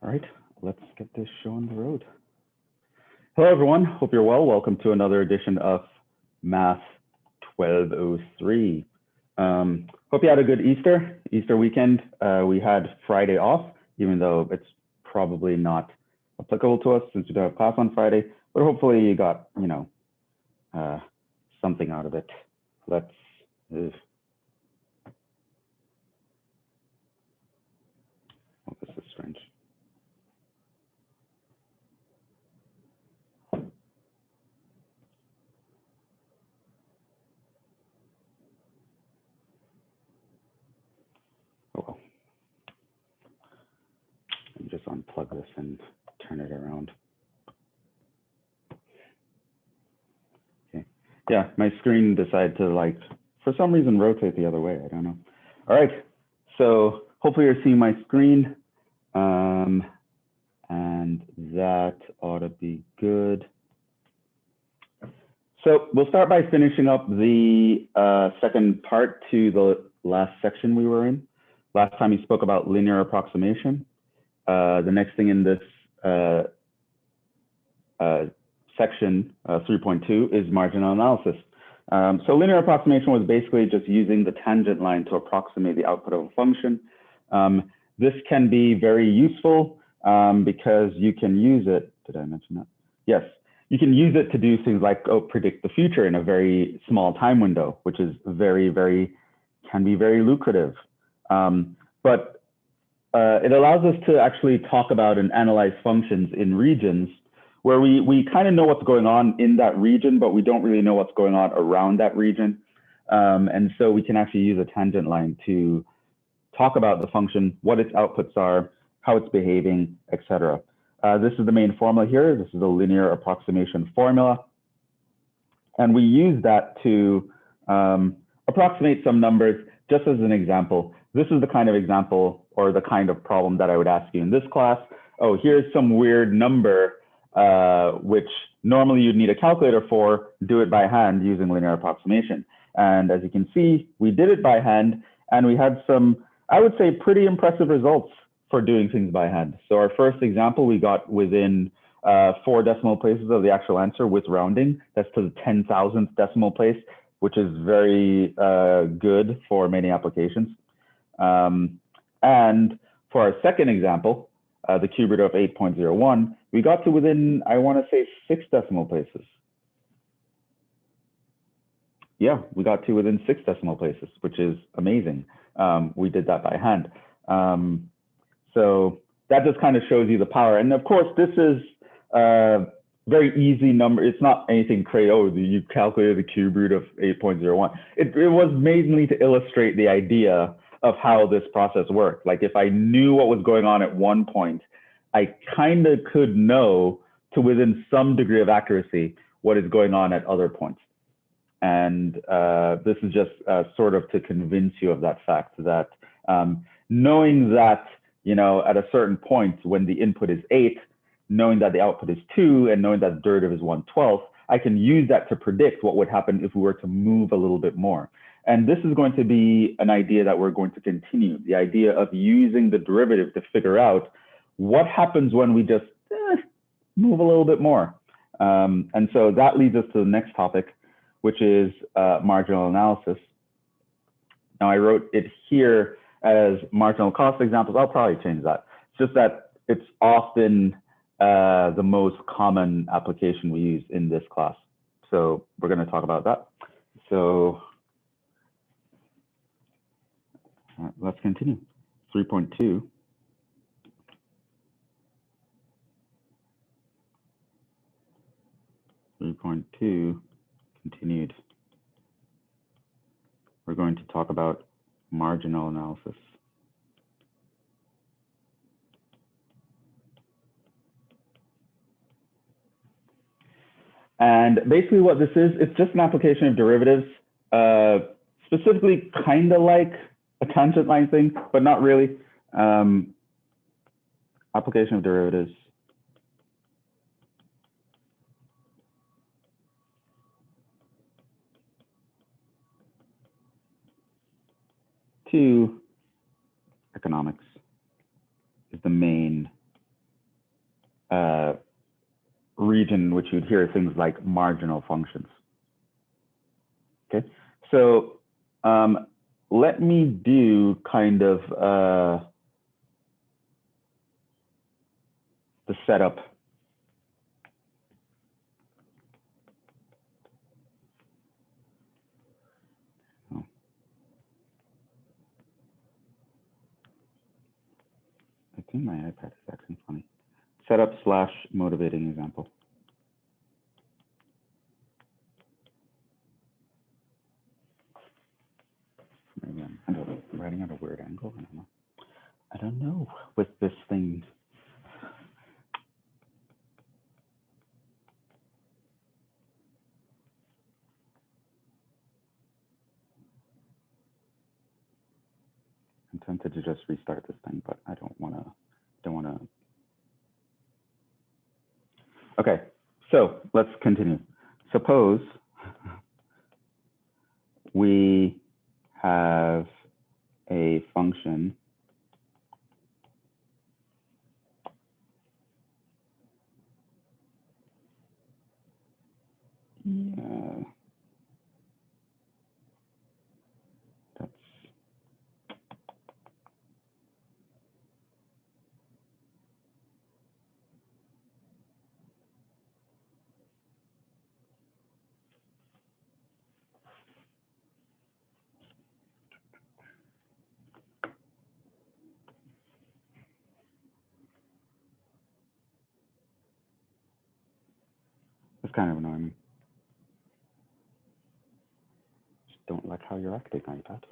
All right, let's get this show on the road. Hello, everyone. Hope you're well. Welcome to another edition of Math 1203. Hope you had a good Easter weekend. We had Friday off, even though it's probably not applicable to us since we don't have class on Friday. But hopefully you got, something out of it. Let's. Oh, this is strange. Oh, well. Let me just unplug this and turn it around. Okay. Yeah, my screen decided to, for some reason, rotate the other way. I don't know. All right. So hopefully you're seeing my screen. And that ought to be good. So we'll start by finishing up the second part to the last section we were in. Last time we spoke about linear approximation. The next thing in this section 3.2 is marginal analysis. So linear approximation was basically just using the tangent line to approximate the output of a function. This can be very useful because you can use it. Did I mention that? Yes. You can use it to do things like predict the future in a very small time window, which is can be very lucrative. But it allows us to actually talk about and analyze functions in regions where we kind of know what's going on in that region, but we don't really know what's going on around that region. And so we can actually use a tangent line to talk about the function, what its outputs are, how it's behaving, etc. This is the main formula here. This is the linear approximation formula. And we use that to approximate some numbers. Just as an example, this is the kind of example or the kind of problem that I would ask you in this class. Oh, here's some weird number, which normally you'd need a calculator for. Do it by hand using linear approximation. And as you can see, we did it by hand, and we had some, I would say, pretty impressive results for doing things by hand. So our first example, we got within 4 decimal places of the actual answer with rounding. That's to the 10,000th decimal place, which is very good for many applications. And for our second example, the cube root of 8.01, we got to within, I want to say, 6 decimal places. Yeah, we got to within 6 decimal places, which is amazing. We did that by hand. So that just kind of shows you the power. And of course, this is a very easy number. It's not anything crazy. Oh, you calculated the cube root of 8.01. It was mainly to illustrate the idea of how this process worked. Like if I knew what was going on at one point, I kind of could know to within some degree of accuracy what is going on at other points. And this is just sort of to convince you of that fact that knowing that, at a certain point when the input is 8, knowing that the output is 2, and knowing that the derivative is 1/12, I can use that to predict what would happen if we were to move a little bit more. And this is going to be an idea that we're going to continue, the idea of using the derivative to figure out what happens when we just move a little bit more. And so that leads us to the next topic, which is marginal analysis. Now I wrote it here as marginal cost examples. I'll probably change that. It's just that it's often the most common application we use in this class. So we're going to talk about that. So let's continue. 3.2. Continued. We're going to talk about marginal analysis. And basically what this is, it's just an application of derivatives, specifically kind of like a tangent line thing, but not really. Application of derivatives. To economics is the main region, which you'd hear things like marginal functions. Okay, so let me do kind of the setup. Oh. I think my iPad is acting funny. Setup / motivating example. Maybe I'm kind of writing at a weird angle. I don't know. I don't know with this thing. I'm tempted to just restart this thing, but I don't want to. Okay, so let's continue. Suppose we have a function that's kind of annoying. Just don't like how you're acting, iPad.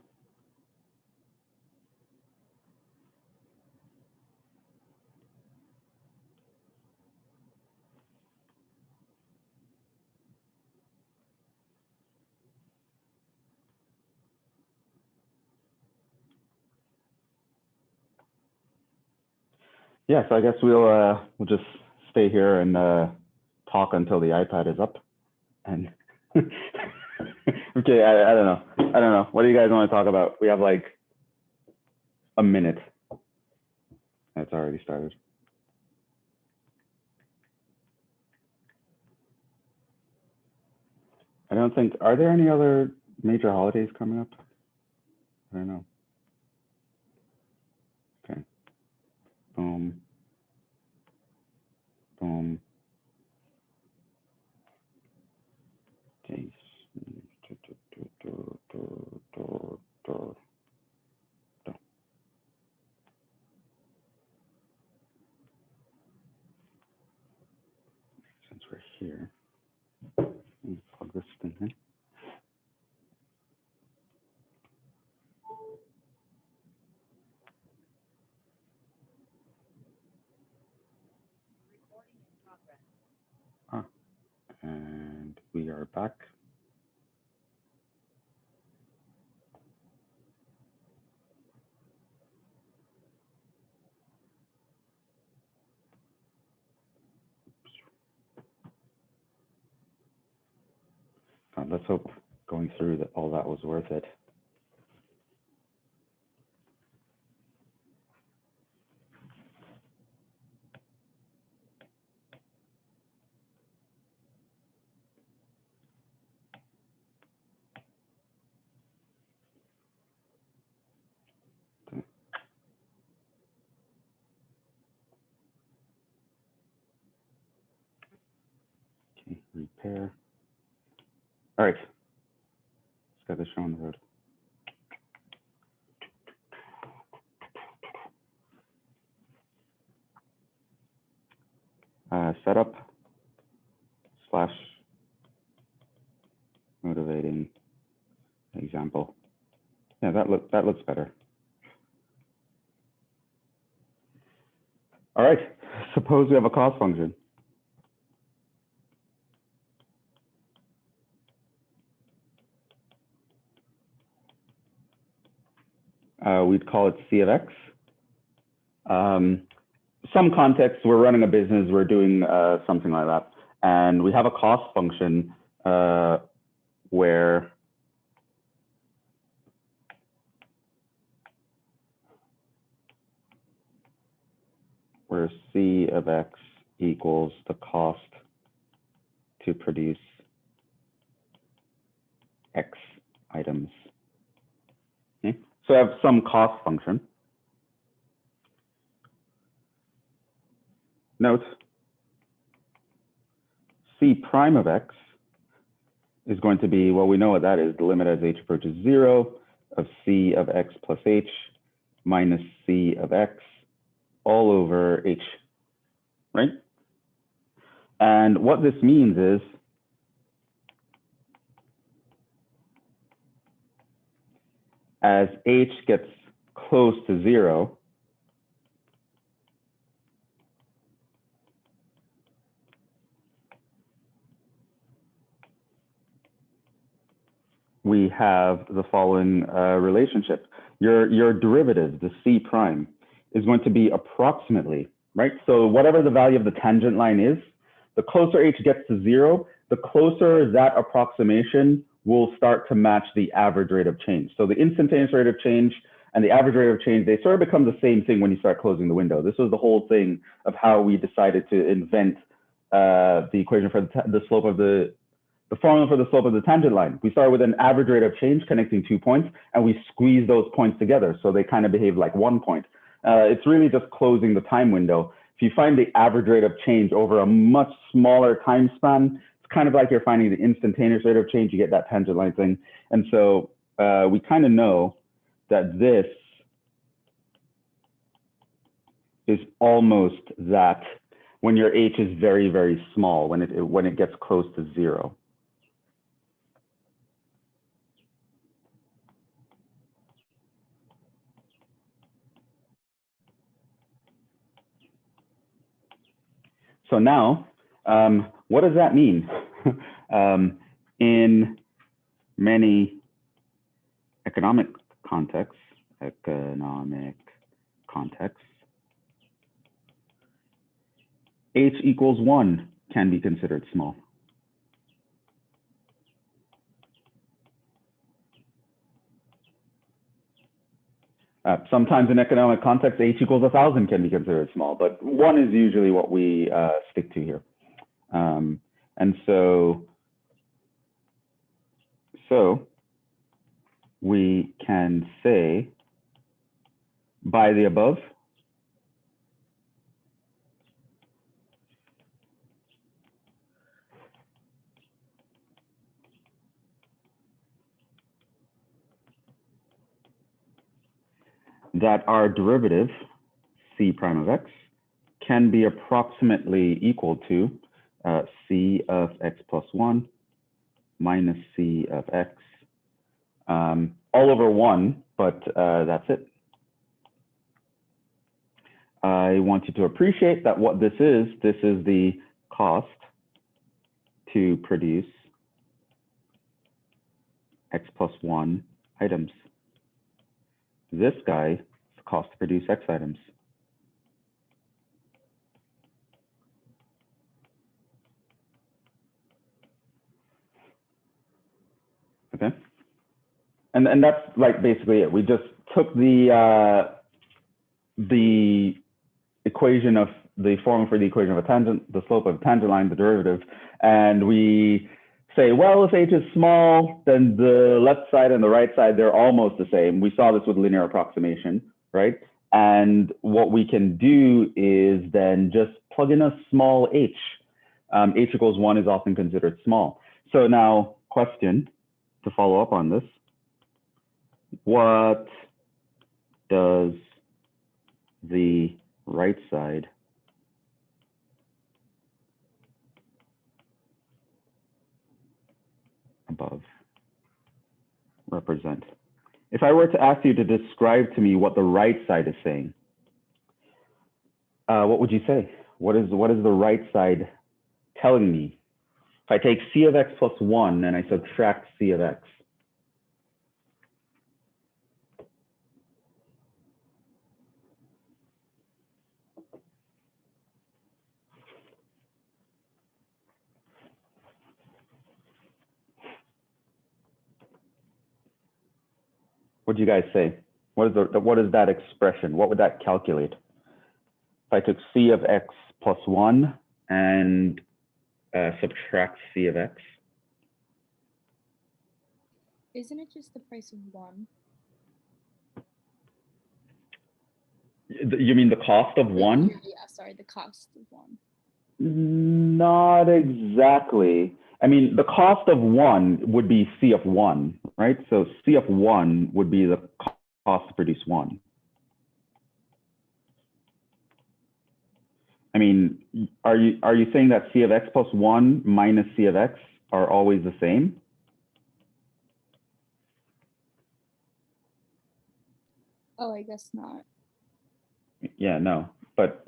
Yeah, so I guess we'll just stay here and talk until the iPad is up. And okay, I don't know. I don't know. What do you guys want to talk about? We have like a minute. It's already started. I don't think, are there any other major holidays coming up? I don't know. Okay. Boom. Boom. Okay. Since we're here, let me plug this thing in. And we are back. God, let's hope going through that all that was worth it. Okay, repair. All right, let's get this show on the road. Setup / motivating example. Yeah, that looks better. All right, suppose we have a cost function. We'd call it C of X. Some context, we're running a business, we're doing something like that. And we have a cost function where C of X equals the cost to produce X items. Okay. So I have some cost function. Note, C prime of X is going to be, well, we know what that is, the limit as H approaches 0 of C of X plus H minus C of X all over H, right? And what this means is as H gets close to 0, we have the following relationship. Your derivative, the C prime, is going to be approximately, right? So whatever the value of the tangent line is, the closer H gets to 0, the closer that approximation will start to match the average rate of change. So the instantaneous rate of change and the average rate of change, they sort of become the same thing when you start closing the window. This was the whole thing of how we decided to invent the equation for the slope of the formula for the slope of the tangent line. We start with an average rate of change connecting 2 points, and we squeeze those points together so they kind of behave like 1 point. It's really just closing the time window. If you find the average rate of change over a much smaller time span, it's kind of like you're finding the instantaneous rate of change. You get that tangent line thing. And so we kind of know that this is almost that when your H is very, very small, when it gets close to 0. So now, what does that mean? In many economic contexts, H equals 1 can be considered small. Sometimes in economic context, H equals 1,000 can be considered small, but 1 is usually what we stick to here. And so we can say by the above, that our derivative, C prime of X, can be approximately equal to C of X plus 1 minus C of X, all over 1, but that's it. I want you to appreciate that what this is the cost to produce X plus 1 items. This guy is the cost to produce X items. Okay. And that's like basically it. We just took the equation of the formula for the equation of a tangent, the slope of a tangent line, the derivative, and we say, well, if H is small, then the left side and the right side, they're almost the same. We saw this with linear approximation, right? And what we can do is then just plug in a small h. H equals 1 is often considered small. So now, question to follow up on this. What does the right side above represent? If I were to ask you to describe to me what the right side is saying, what would you say? What is the right side telling me? If I take C of X plus 1 and I subtract C of X, what do you guys say? What is that expression? What would that calculate? If I took C of X plus 1 and subtract C of X. Isn't it just the price of one? You mean the cost of one? Yeah, sorry, the cost of one. Not exactly. I mean, the cost of one would be C of one, right? So C of one would be the cost to produce one. I mean, are you saying that C of X plus one minus C of X are always the same? Oh, I guess not. Yeah, no. But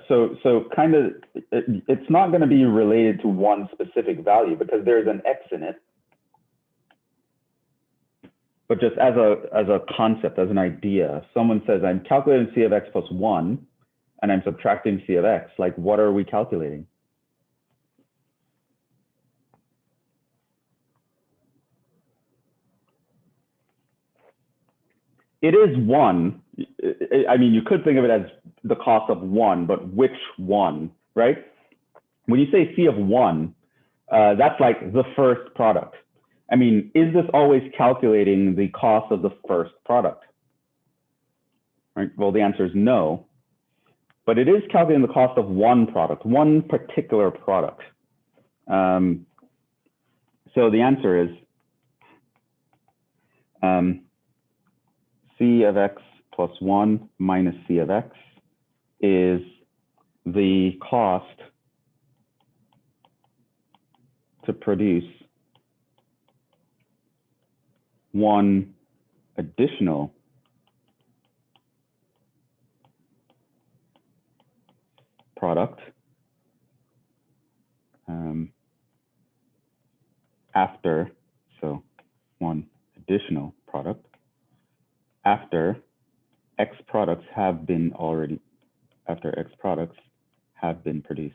so kind of, it's not going to be related to one specific value because there's an X in it. But just as a concept, as an idea, someone says, I'm calculating C of X plus one, and I'm subtracting C of X. Like, what are we calculating? It is one. I mean, you could think of it as the cost of one, but which one, right? When you say C of one, that's like the first product. I mean, is this always calculating the cost of the first product? Right? Well, the answer is no. But it is calculating the cost of one product, one particular product. So the answer is C of X plus 1 minus C of X is the cost to produce one additional product after, so one additional product after X products have been produced.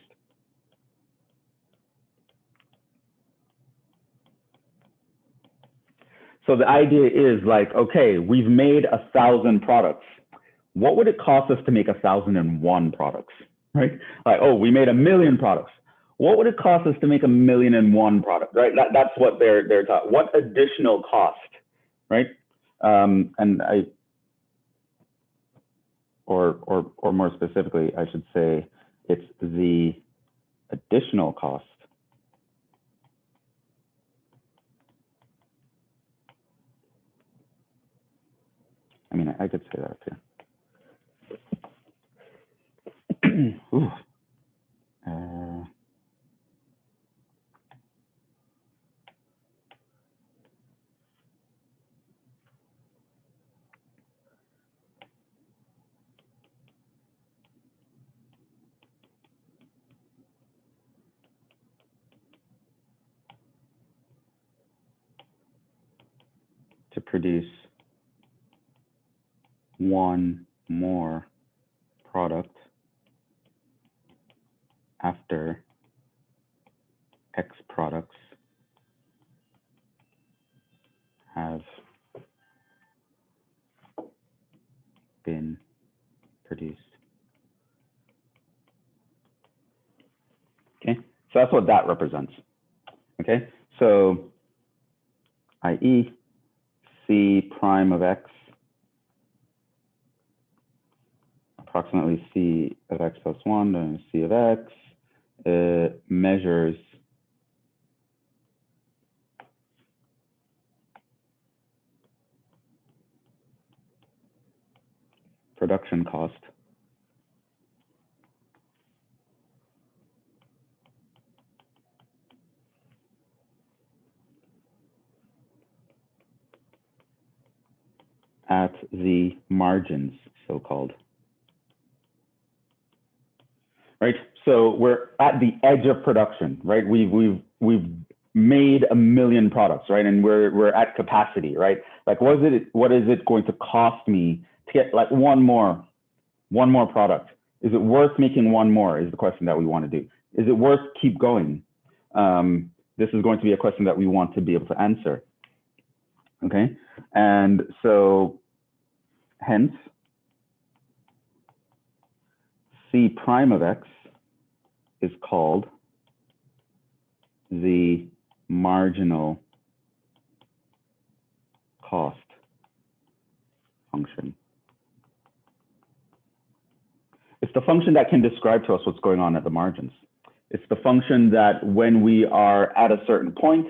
So the idea is like, okay, we've made 1,000 products. What would it cost us to make 1,001 products, right? Like, oh, we made 1,000,000 products. What would it cost us to make 1,000,001 products, right? That's what they're taught. What additional cost, right? And or more specifically, I should say, it's the additional cost I mean, I could say that too. Ooh. To produce one more product after X products have been produced. Okay, so that's what that represents. Okay, so i.e. C prime of X, approximately C of X plus 1 and C of X, measures production cost at the margins, so-called. Right, so we're at the edge of production, right? We've made 1,000,000 products, right? And we're at capacity, right? Like, what is it going to cost me to get like one more product? Is it worth making one more? Is the question that we want to do. Is it worth keep going? This is going to be a question that we want to be able to answer. Okay, and so hence C prime of X is called the marginal cost function. It's the function that can describe to us what's going on at the margins. It's the function that when we are at a certain point,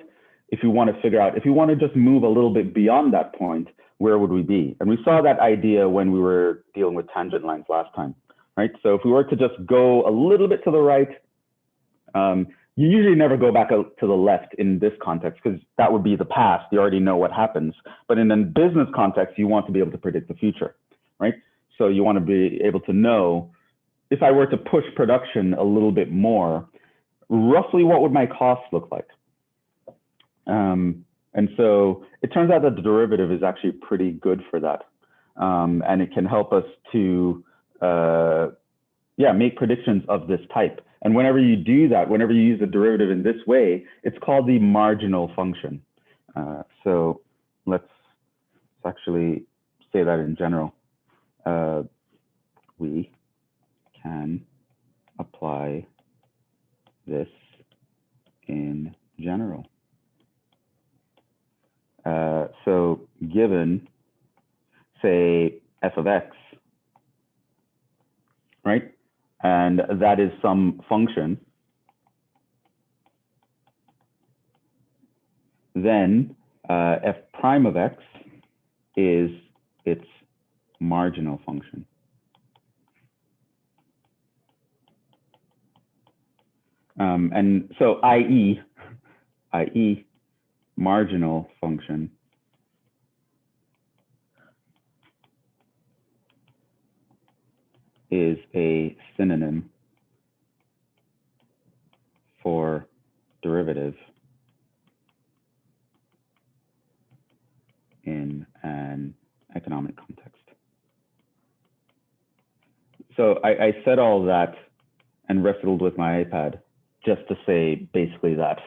if you want to figure out, if you want to just move a little bit beyond that point, where would we be? And we saw that idea when we were dealing with tangent lines last time, right? So if we were to just go a little bit to the right, you usually never go back to the left in this context because that would be the past. You already know what happens. But in a business context, you want to be able to predict the future, right? So you want to be able to know, if I were to push production a little bit more, roughly what would my costs look like? And so it turns out that the derivative is actually pretty good for that. And it can help us to make predictions of this type. And whenever you do that, whenever you use the derivative in this way, it's called the marginal function. So let's actually say that in general. We can apply this in general. So given, say, f of x, right? And that is some function, then f prime of x is its marginal function. And so i.e. marginal function is a synonym for derivative in an economic context. So I said all that and wrestled with my iPad just to say basically that.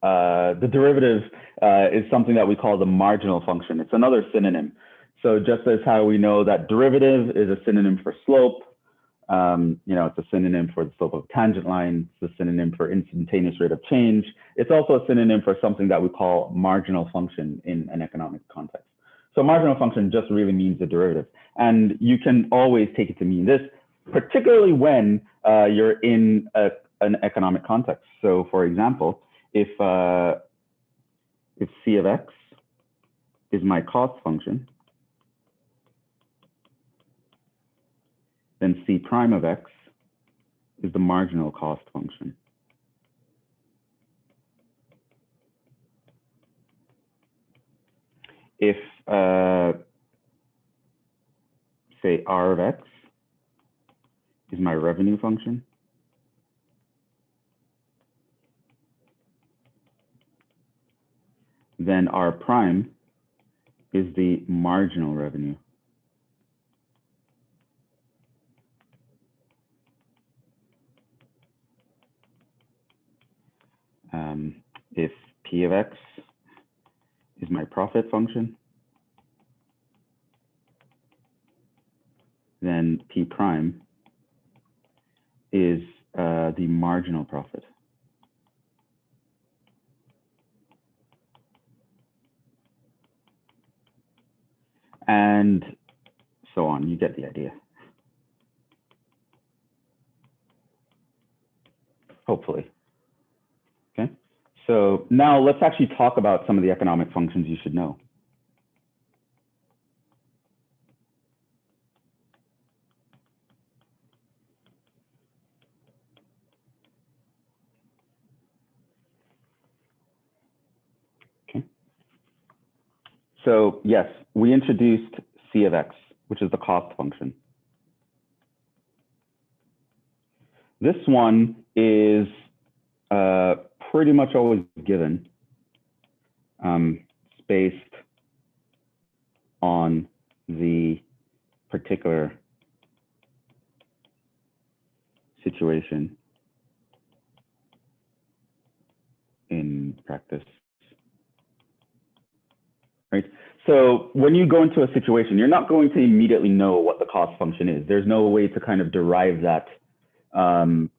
The derivative is something that we call the marginal function. It's another synonym. So just as how we know that derivative is a synonym for slope, it's a synonym for the slope of a tangent line, it's a synonym for instantaneous rate of change. It's also a synonym for something that we call marginal function in an economic context. So marginal function just really means the derivative. And you can always take it to mean this, particularly when you're in an economic context. So for example, if c of x is my cost function, then c prime of x is the marginal cost function. If, say, r of x is my revenue function, then r prime is the marginal revenue. If p of x is my profit function, then p prime is the marginal profit. And so on, you get the idea. Hopefully. Okay, so now let's actually talk about some of the economic functions you should know. Okay. So yes, we introduced c of x, which is the cost function. This one is pretty much always given. It's based on the particular situation in practice. Right? So when you go into a situation, you're not going to immediately know what the cost function is. There's no way to kind of derive that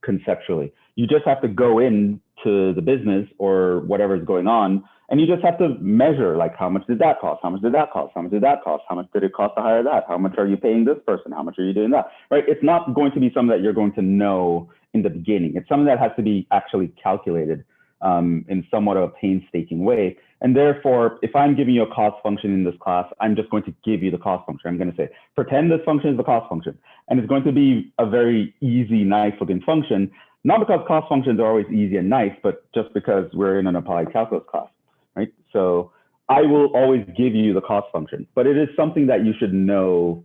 conceptually. You just have to go into the business or whatever is going on, and you just have to measure, like, how much did that cost? How much did that cost? How much did that cost? How much did it cost to hire that? How much are you paying this person? How much are you doing that? Right? It's not going to be something that you're going to know in the beginning. It's something that has to be actually calculated in somewhat of a painstaking way. And therefore, if I'm giving you a cost function in this class, I'm just going to give you the cost function. I'm going to say, pretend this function is the cost function. And it's going to be a very easy, nice looking function, not because cost functions are always easy and nice, but just because we're in an applied calculus class, right? So I will always give you the cost function, but it is something that you should know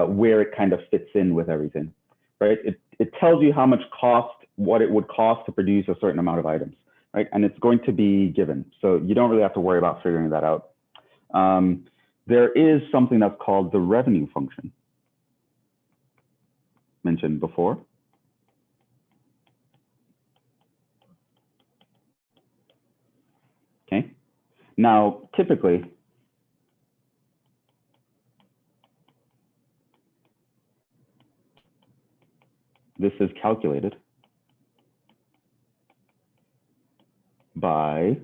where it kind of fits in with everything, right? It tells you how much cost, what it would cost to produce a certain amount of items, right? And it's going to be given. So you don't really have to worry about figuring that out. There is something that's called the revenue function, mentioned before. Okay. Now, typically, this is calculated by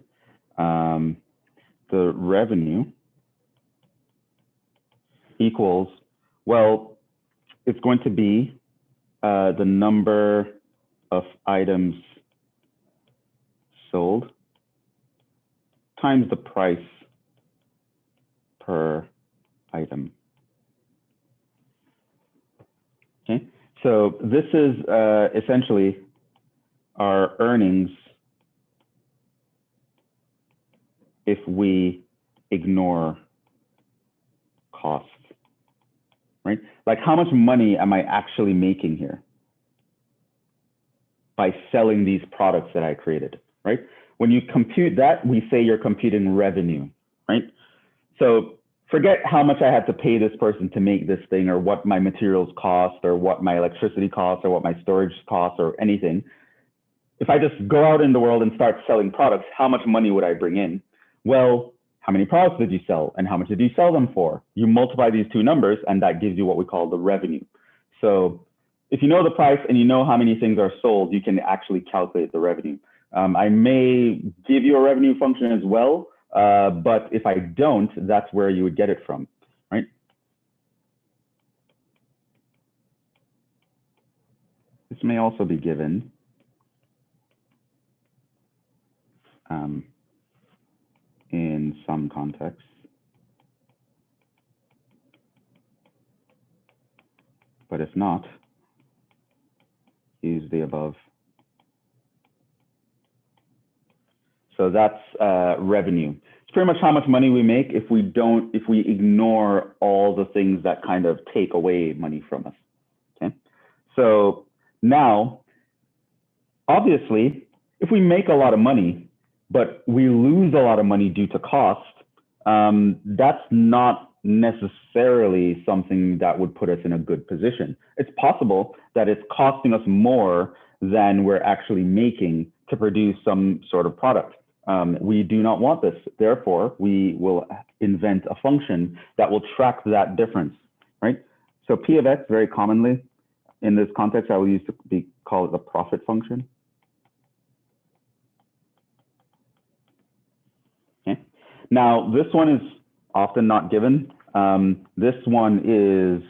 the revenue equals, well, it's going to be the number of items sold times the price per item. Okay, so this is essentially our earnings if we ignore costs, right? Like, how much money am I actually making here by selling these products that I created, right? When you compute that, we say you're computing revenue, right? So forget how much I had to pay this person to make this thing, or what my materials cost, or what my electricity costs, or what my storage costs, or anything. If I just go out in the world and start selling products, how much money would I bring in? Well, how many products did you sell, and how much did you sell them for? You multiply these two numbers, and that gives you what we call the revenue. So if you know the price and you know how many things are sold, you can actually calculate the revenue. I may give you a revenue function as well, but if I don't, that's where you would get it from, right? This may also be given in some contexts. But if not, use the above. So that's revenue. It's pretty much how much money we make if we ignore all the things that kind of take away money from us. Okay. So now, obviously, if we make a lot of money, but we lose a lot of money due to cost, that's not necessarily something that would put us in a good position. It's possible that it's costing us more than we're actually making to produce some sort of product. We do not want this. Therefore, we will invent a function that will track that difference, right? So P of X, very commonly in this context, I will use to call it the profit function. Okay. Now, this one is often not given. This one is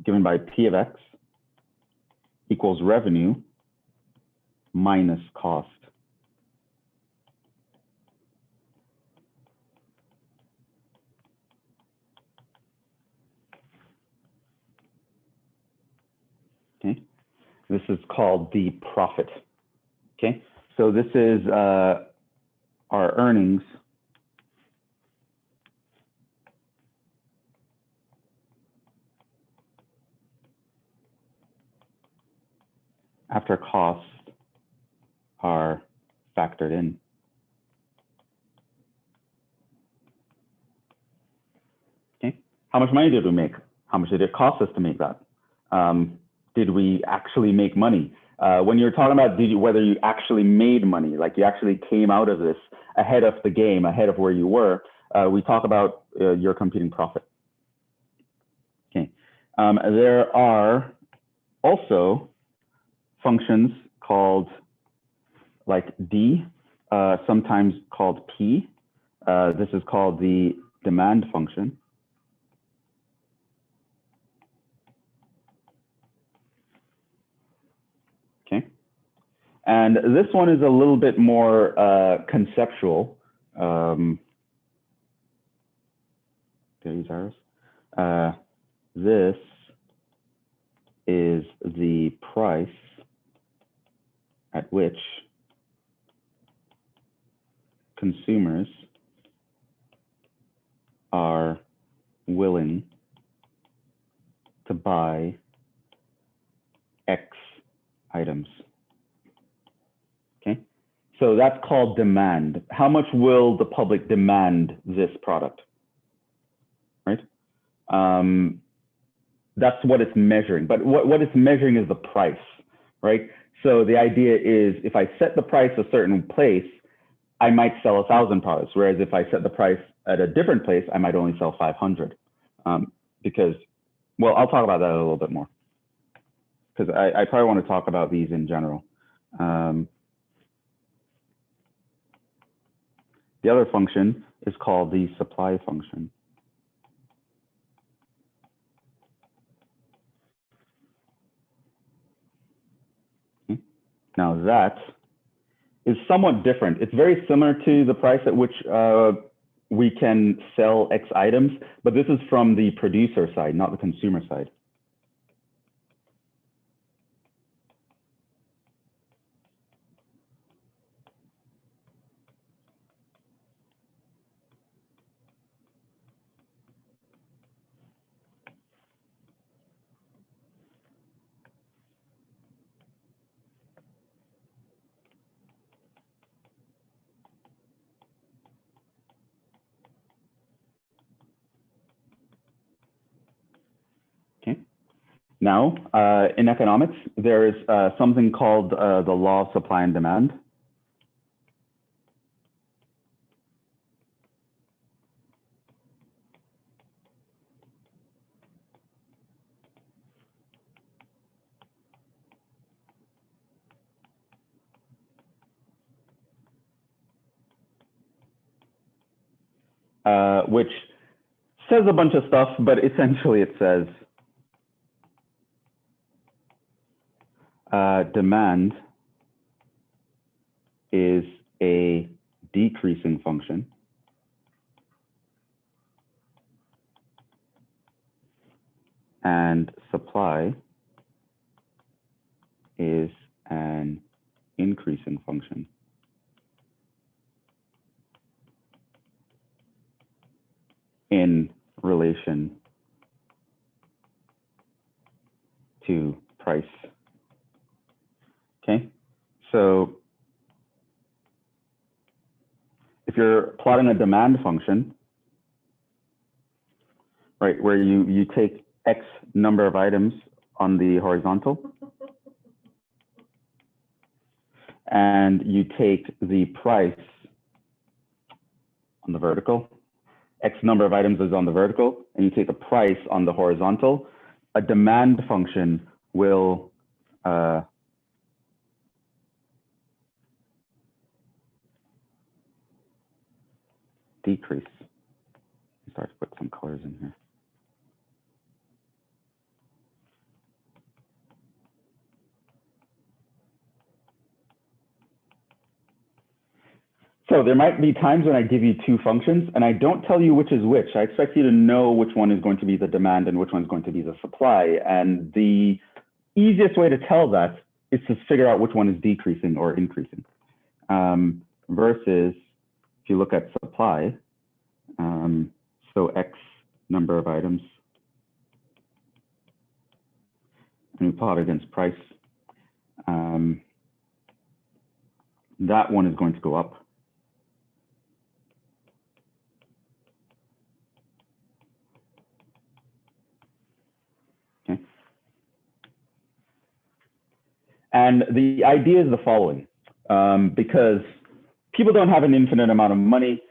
given by P of X equals revenue minus cost. Okay, this is called the profit. Okay, so this is our earnings after costs are factored in. Okay, how much money did we make? How much did it cost us to make that? Did we actually make money? When you're talking about whether you actually made money, like you actually came out of this ahead of the game, ahead of where you were, we talk about your computing profit. Okay, there are also functions called like D, sometimes called P. This is called the demand function. Okay. And this one is a little bit more conceptual. This is the price at which consumers are willing to buy X items. Okay, so that's called demand. How much will the public demand this product? Right? That's what it's measuring. But what it's measuring is the price, right? So the idea is if I set the price a certain place, I might sell 1,000 products. Whereas if I set the price at a different place, I might only sell 500. Because, well, I'll talk about that a little bit more. Because I probably want to talk about these in general. The other function is called the supply function. Now that is somewhat different. It's very similar to the price at which we can sell X items, but this is from the producer side, not the consumer side. Now, in economics, there is something called the law of supply and demand. Which says a bunch of stuff, but essentially it says demand is a decreasing function and supply is an increasing function. In relation to price. Okay, so if you're plotting a demand function, right, where you take X number of items on the horizontal and you take the price on the vertical, X number of items is on the vertical, and you take the price on the horizontal, a demand function will decrease. Start to put some colors in here. So there might be times when I give you two functions and I don't tell you which is which. I expect you to know which one is going to be the demand and which one is going to be the supply. And the easiest way to tell that is to figure out which one is decreasing or increasing. Versus if you look at supply, so X number of items, and we plot against price, that one is going to go up. Okay. And the idea is the following, because people don't have an infinite amount of money.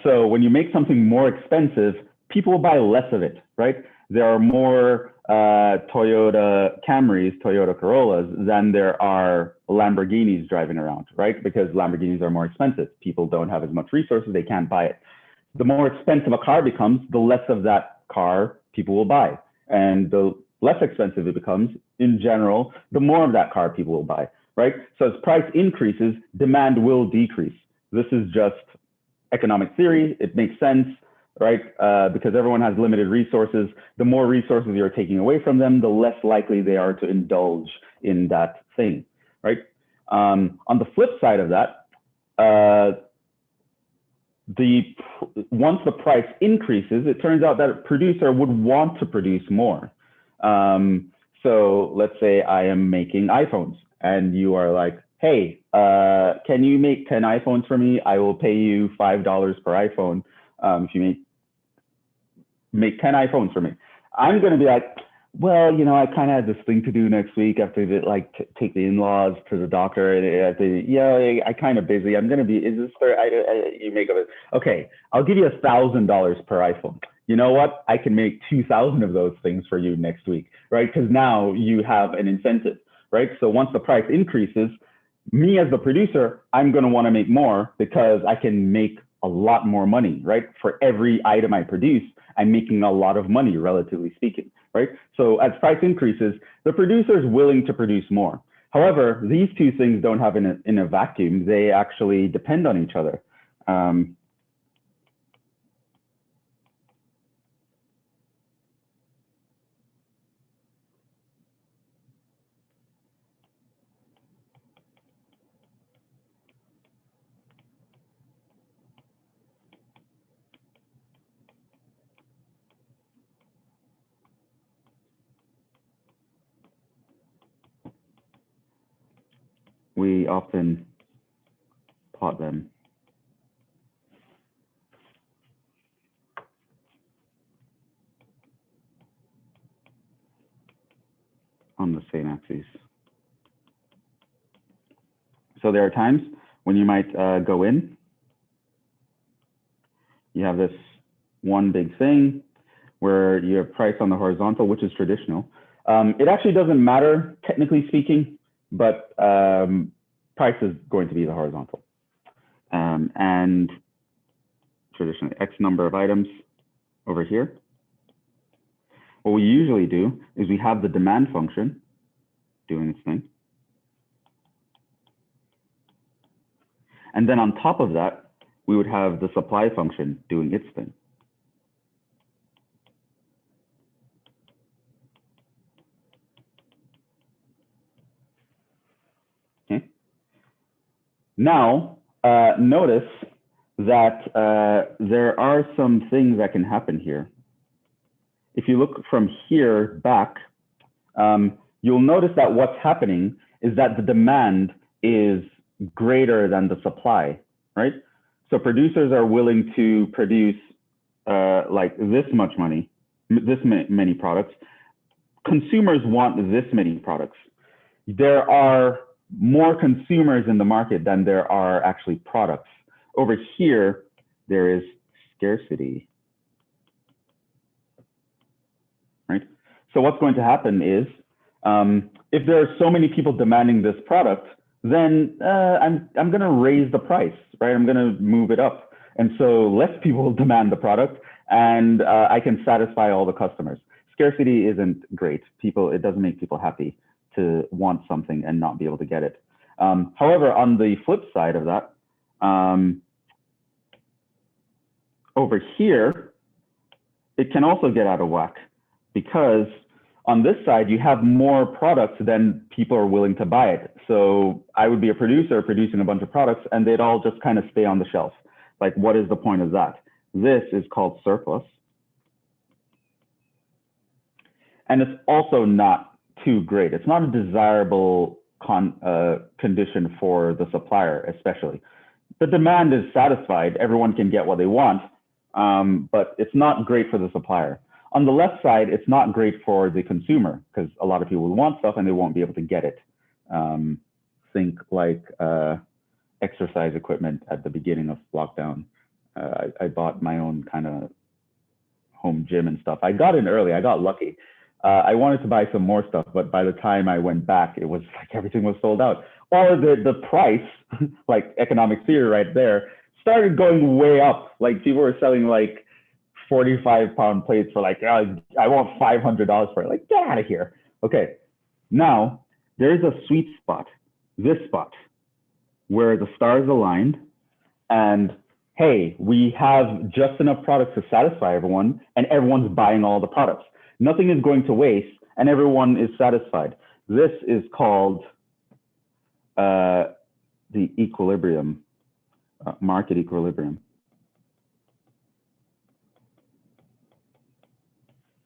So when you make something more expensive, people will buy less of it, right? there are more Toyota Camrys, Toyota Corollas than there are Lamborghinis driving around, right? Because Lamborghinis are more expensive. People don't have as much resources, they can't buy it. The more expensive a car becomes, the less of that car people will buy. And the less expensive it becomes, in general, the more of that car people will buy, right? So as price increases, demand will decrease. This is just economic theory. It makes sense, right? Because everyone has limited resources. The more resources you're taking away from them, the less likely they are to indulge in that thing, right? On the flip side of that, once the price increases, it turns out that a producer would want to produce more. So let's say I am making iPhones and you are like, hey, can you make 10 iPhones for me? I will pay you $5 per iPhone if you make 10 iPhones for me. I'm going to be like, well, you know, I kind of had this thing to do next week. I have to like take the in-laws to the doctor. And I kind of busy. I'm going to be, is this for, you make of it. Okay, I'll give you $1,000 per iPhone. You know what? I can make 2,000 of those things for you next week, right? Because now you have an incentive, right? So once the price increases, me as the producer, I'm going to want to make more because I can make a lot more money, right? For every item I produce, I'm making a lot of money, relatively speaking, right? So as price increases, the producer is willing to produce more. However, these two things don't happen in a vacuum. They actually depend on each other. We often plot them on the same axes. So there are times when you might go in, you have this one big thing where you have price on the horizontal, which is traditional. It actually doesn't matter, technically speaking, but price is going to be the horizontal. And traditionally, X number of items over here. What we usually do is we have the demand function doing its thing. And then on top of that, we would have the supply function doing its thing. Okay. Now, notice that there are some things that can happen here. If you look from here back, you'll notice that what's happening is that the demand is greater than the supply, right? So producers are willing to produce like this much money, this many products. Consumers want this many products. There are more consumers in the market than there are actually products. Over here, there is scarcity, right? So what's going to happen is, if there are so many people demanding this product, then I'm going to raise the price, right? I'm going to move it up. And so less people demand the product, and I can satisfy all the customers. Scarcity isn't great. It doesn't make people happy to want something and not be able to get it. However, on the flip side of that, over here, it can also get out of whack because on this side, you have more products than people are willing to buy it. So I would be a producer producing a bunch of products and they'd all just kind of stay on the shelf. Like, what is the point of that? This is called surplus. And it's also not too great. It's not a desirable condition for the supplier, especially. The demand is satisfied. Everyone can get what they want, but it's not great for the supplier. On the left side, it's not great for the consumer because a lot of people will want stuff and they won't be able to get it. Think like exercise equipment at the beginning of lockdown. I bought my own kind of home gym and stuff. I got in early. I got lucky. I wanted to buy some more stuff, but by the time I went back, it was like everything was sold out. Or the price, like economic theory right there, started going way up. Like people were selling like 45-pound plates for like, I want $500 for it. Like, get out of here. Okay, now there's a sweet spot, this spot, where the stars aligned and hey, we have just enough products to satisfy everyone and everyone's buying all the products. Nothing is going to waste and everyone is satisfied. This is called the equilibrium, market equilibrium,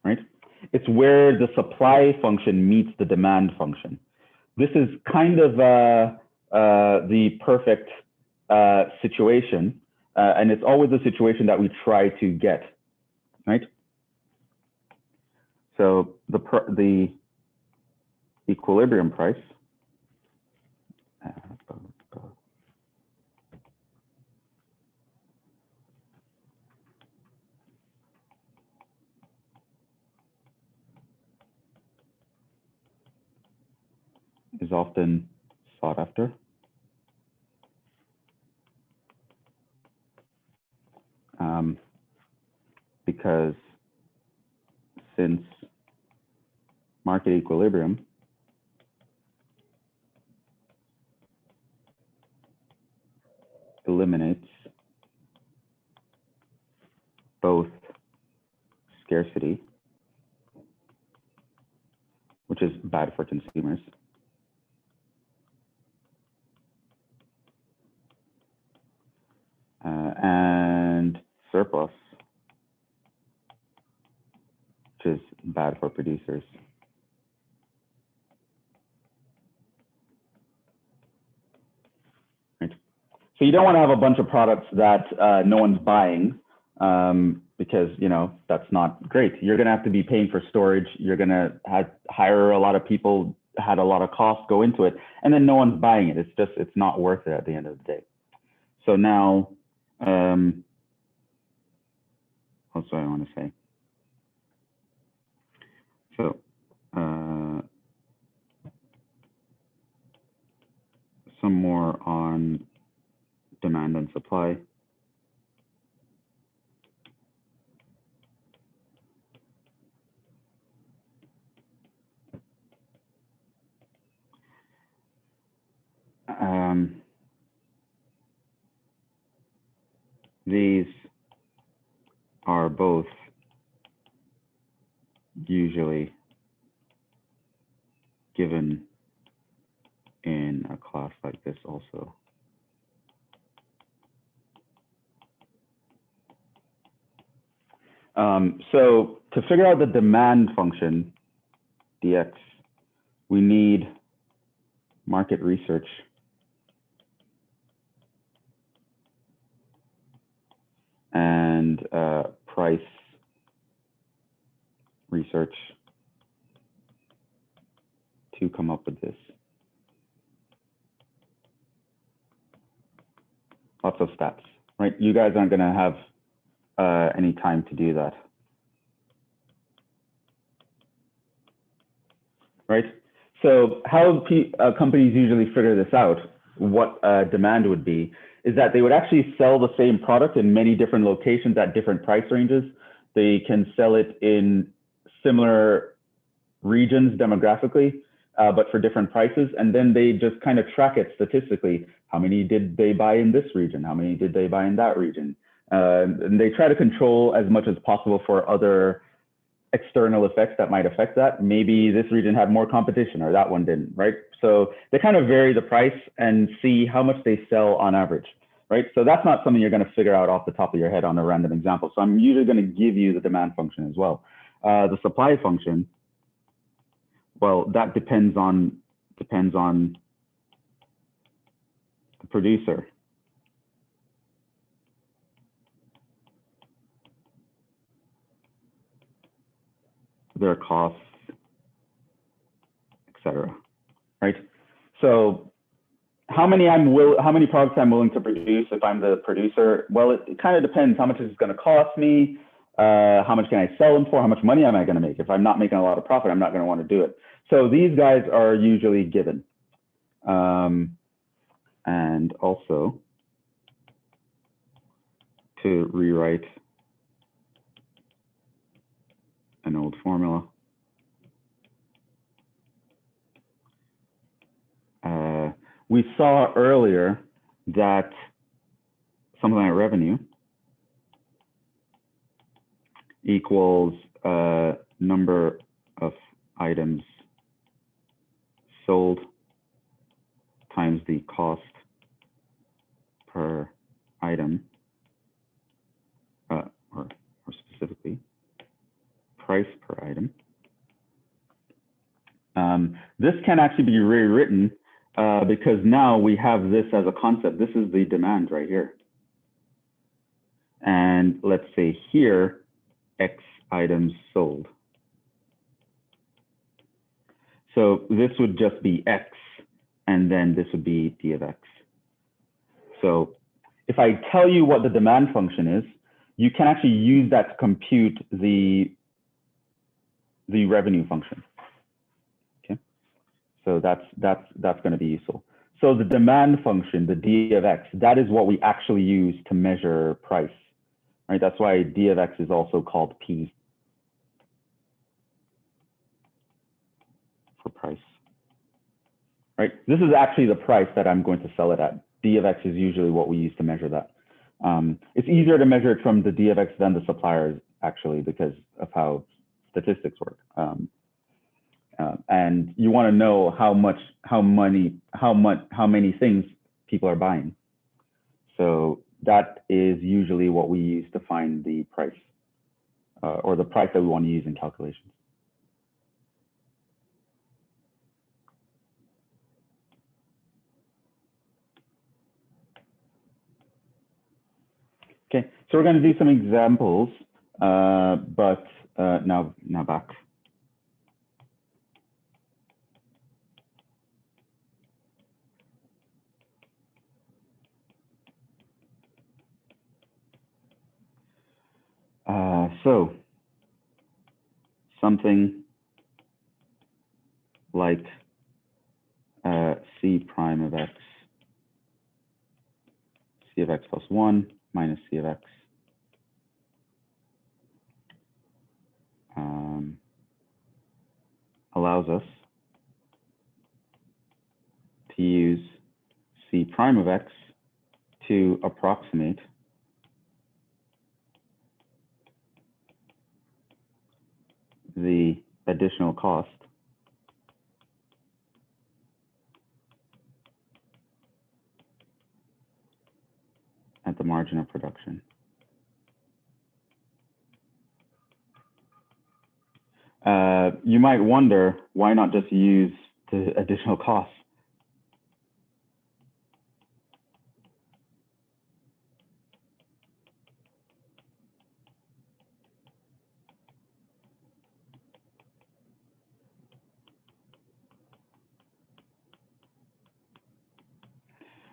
right? It's where the supply function meets the demand function. This is kind of the perfect situation, and it's always the situation that we try to get, right? So the equilibrium price is often sought after. Because since market equilibrium eliminates both scarcity, which is bad for consumers, and surplus, which is bad for producers. Right. So you don't want to have a bunch of products that no one's buying because, you know, that's not great. You're going to have to be paying for storage. You're going to hire a lot of people, had a lot of costs go into it, and then no one's buying it. It's not worth it at the end of the day. So now, what's what I want to say? So some more on demand and supply. These are both usually given in a class like this also. So to figure out the demand function, dx, we need market research. And price research to come up with this. Lots of steps, right? You guys aren't going to have any time to do that, right? So how companies usually figure this out, what demand would be, is that they would actually sell the same product in many different locations at different price ranges. They can sell it in similar regions demographically, but for different prices. And then they just kind of track it statistically. How many did they buy in this region? How many did they buy in that region? And they try to control as much as possible for other external effects that might affect that. Maybe this region had more competition or that one didn't, right? So they kind of vary the price and see how much they sell on average, right? So that's not something you're going to figure out off the top of your head on a random example. So I'm usually going to give you the demand function as well. The supply function, well, that depends on the producer. Their costs, etc. Right? So how many products I'm willing to produce if I'm the producer? Well, it kind of depends how much it's going to cost me. How much can I sell them for? How much money am I going to make? If I'm not making a lot of profit, I'm not going to want to do it. So these guys are usually given. And also to rewrite an old formula. We saw earlier that something like revenue equals number of items sold times the cost per item, or specifically, price per item. This can actually be rewritten because now we have this as a concept. This is the demand right here. And let's say here, X items sold. So this would just be X, and then this would be D of X. So if I tell you what the demand function is, you can actually use that to compute the revenue function. Okay, so that's going to be useful. So the demand function, the D of X, that is what we actually use to measure price, right? That's why D of X is also called P for price, right? This is actually the price that I'm going to sell it at. D of X is usually what we use to measure that. It's easier to measure it from the D of X than the suppliers, actually, because of how statistics work. And you want to know how many things people are buying. So that is usually what we use to find the price, or the price that we want to use in calculations. Okay, so we're going to do some examples, but now back. So something like C prime of X, C of X plus 1 minus C of X. Allows us to use C prime of X to approximate the additional cost at the margin of production. You might wonder, why not just use the additional cost?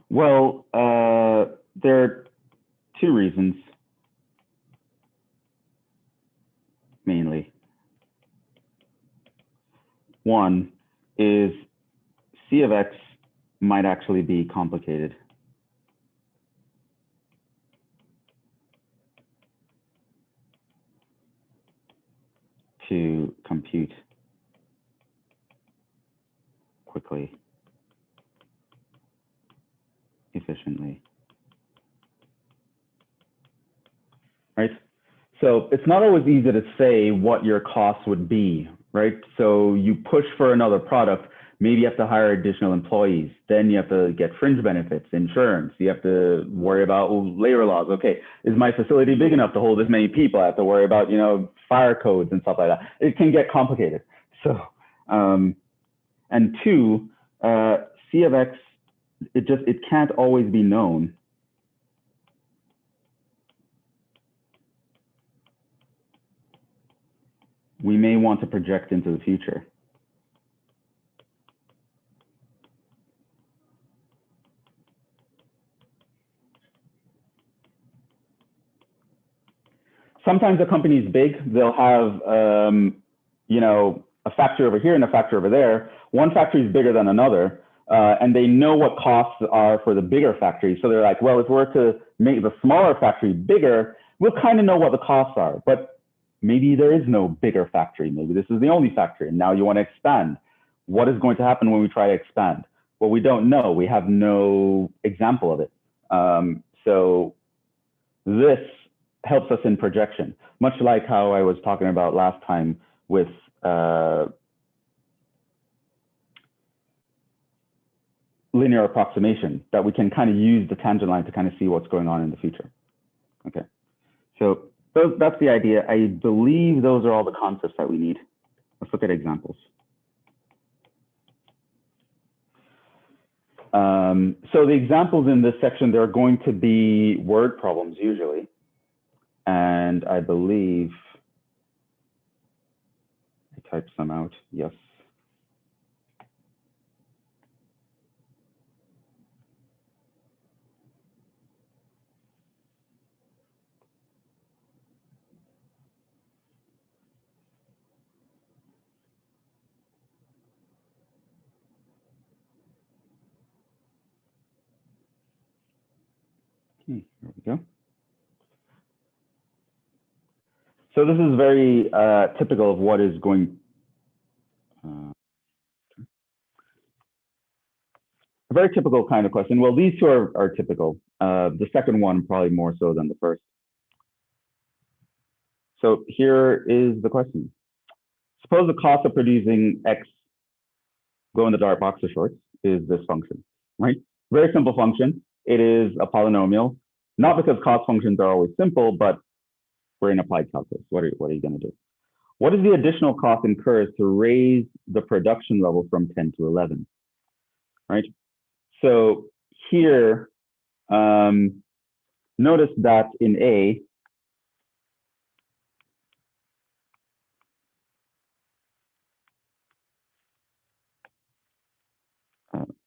Well, there are two reasons, mainly. One is C of X might actually be complicated. To compute quickly, efficiently. Right? So it's not always easy to say what your costs would be, right? So you push for another product, maybe you have to hire additional employees, then you have to get fringe benefits, insurance, you have to worry about labor laws. Okay, is my facility big enough to hold this many people? I have to worry about, fire codes and stuff like that. It can get complicated. So, and two, C of X, it can't always be known. We may want to project into the future. sometimes a company is big. They'll have, you know, a factory over here and a factory over there. One factory is bigger than another, and they know what costs are for the bigger factory. So they're like, well, if we're to make the smaller factory bigger, we'll kind of know what the costs are. But maybe there is no bigger factory. Maybe this is the only factory, and now you want to expand. What is going to happen when we try to expand? Well, we don't know. We have no example of it. So this helps us in projection, much like how I was talking about last time with linear approximation, that we can kind of use the tangent line to kind of see what's going on in the future. Okay, so that's the idea. I believe those are all the concepts that we need. Let's look at examples. So the examples in this section, they're going to be word problems usually. And I believe I typed some out, yes. Here we go. So this is very typical of what is going. A very typical kind of question. Well, these two are typical. The second one probably more so than the first. So here is the question. Suppose the cost of producing X, go in the dark box or shorts, is this function, right? Very simple function. It is a polynomial, not because cost functions are always simple, but we're in applied calculus. What are you going to do? What is the additional cost incurred to raise the production level from 10 to 11, right? So here, notice that in A,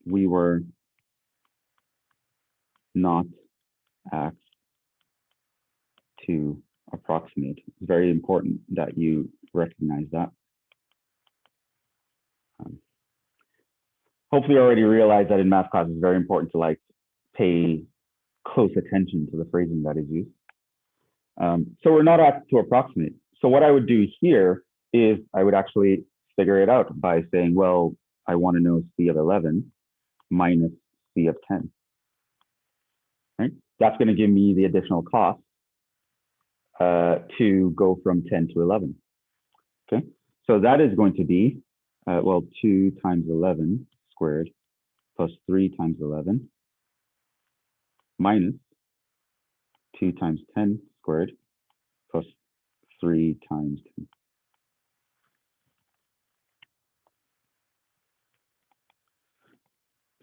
we were not asked to approximate. It's very important that you recognize that. Hopefully you already realize that in math class it's very important to like pay close attention to the phrasing that is used. So we're not asked to approximate. So what I would do here is I would actually figure it out by saying, well, I want to know C of 11 minus C of 10, right? That's going to give me the additional cost to go from 10 to 11, okay? So that is going to be, well, 2 times 11 squared plus 3 times 11 minus 2 times 10 squared plus 3 times 10.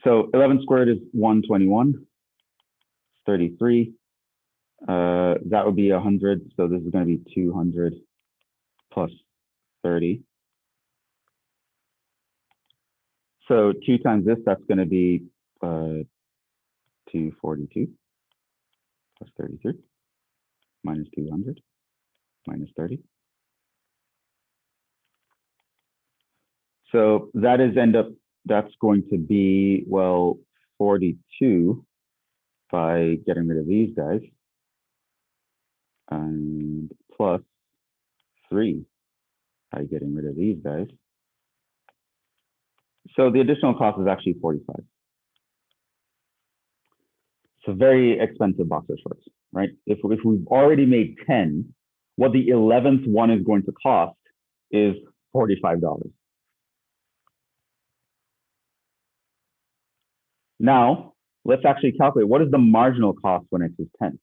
So 11 squared is 121, 33. That would be 100. So this is going to be 200 plus 30. So 2 times this, that's going to be 242 plus 33 minus 200 minus 30. So that is that's going to be, well, 42 by getting rid of these guys, and plus 3 by getting rid of these guys. So the additional cost is actually 45. It's a very expensive box of shorts, right? If we've already made 10, what the 11th one is going to cost is $45. Now, let's actually calculate what is the marginal cost when X is 10.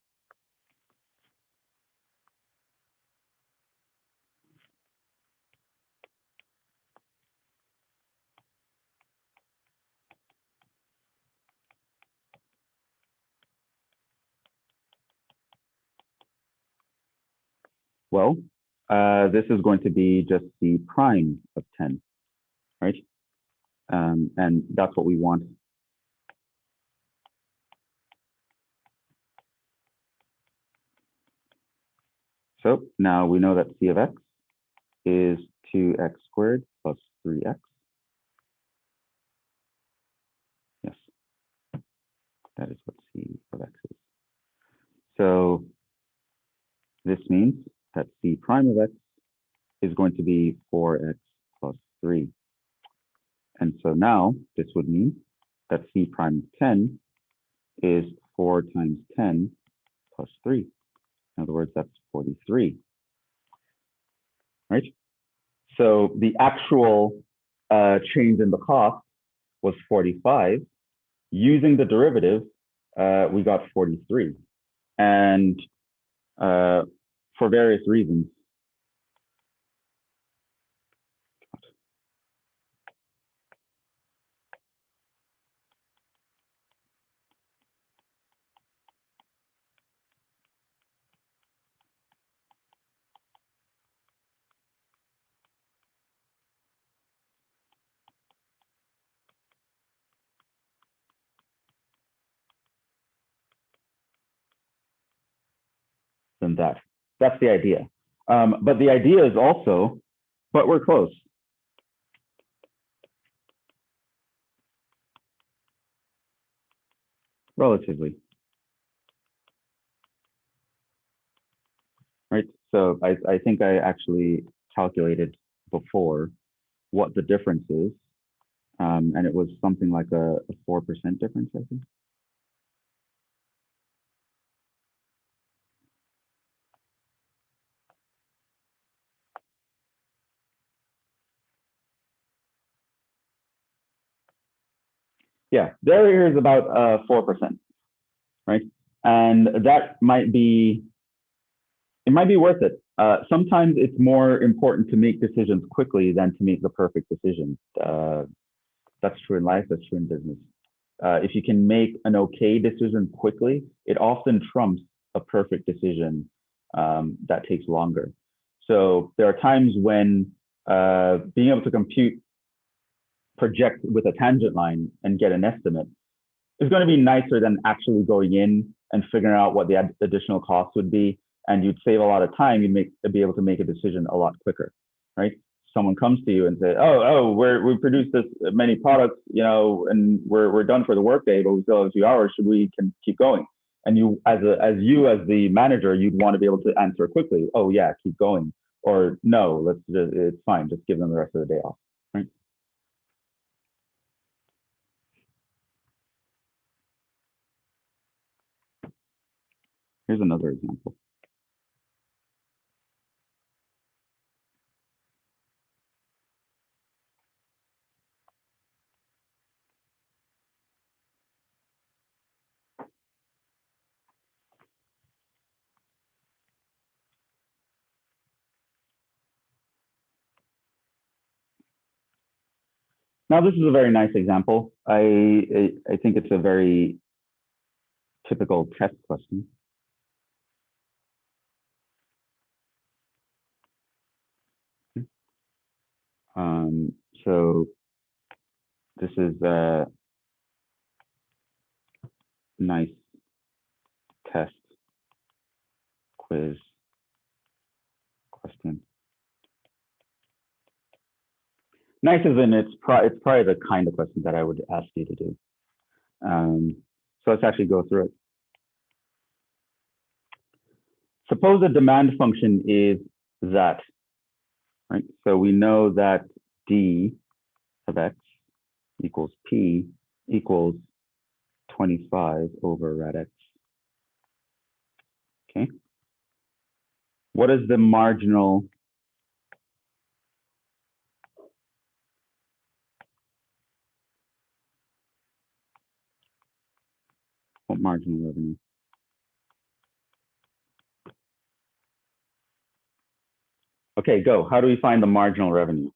Well, this is going to be just the prime of 10, right? And that's what we want. So Now we know that c of x is 2x squared plus 3x. Yes, that is what c of x is. So this means that c prime of x is going to be 4x plus 3. And so now this would mean that c prime of 10 is 4 times 10 plus 3. In other words, that's 43, right? So the actual change in the cost was 45. Using the derivative, we got 43. And for various reasons, than that. That's the idea. But the idea is also, but we're close. Relatively. Right? So I think I actually calculated before what the difference is. And it was something like a 4% difference, I think. Yeah, there is about 4%, right? And that might be, it might be worth it. Sometimes it's more important to make decisions quickly than to make the perfect decision. That's true in life, that's true in business. If you can make an okay decision quickly, it often trumps a perfect decision that takes longer. So there are times when being able to project with a tangent line and get an estimate is going to be nicer than actually going in and figuring out what the additional cost would be. And you'd save a lot of time. You'd be able to make a decision a lot quicker, right? Someone comes to you and says, we produced this many products, and we're done for the workday, but we still have a few hours. Should we can keep going? And you, as the manager, you'd want to be able to answer quickly. Oh yeah, keep going. Or no, it's fine. Just give them the rest of the day off, right? Here's another example. Now, this is a very nice example. I think it's a very typical test question. So this is a nice test quiz question. Nice as in it's probably the kind of question that I would ask you to do. So let's actually go through it. Suppose a demand function is that, right? So we know that d of x equals p equals 25 over rad x. Okay. What is the marginal marginal revenue? Okay, go. How do we find the marginal revenue?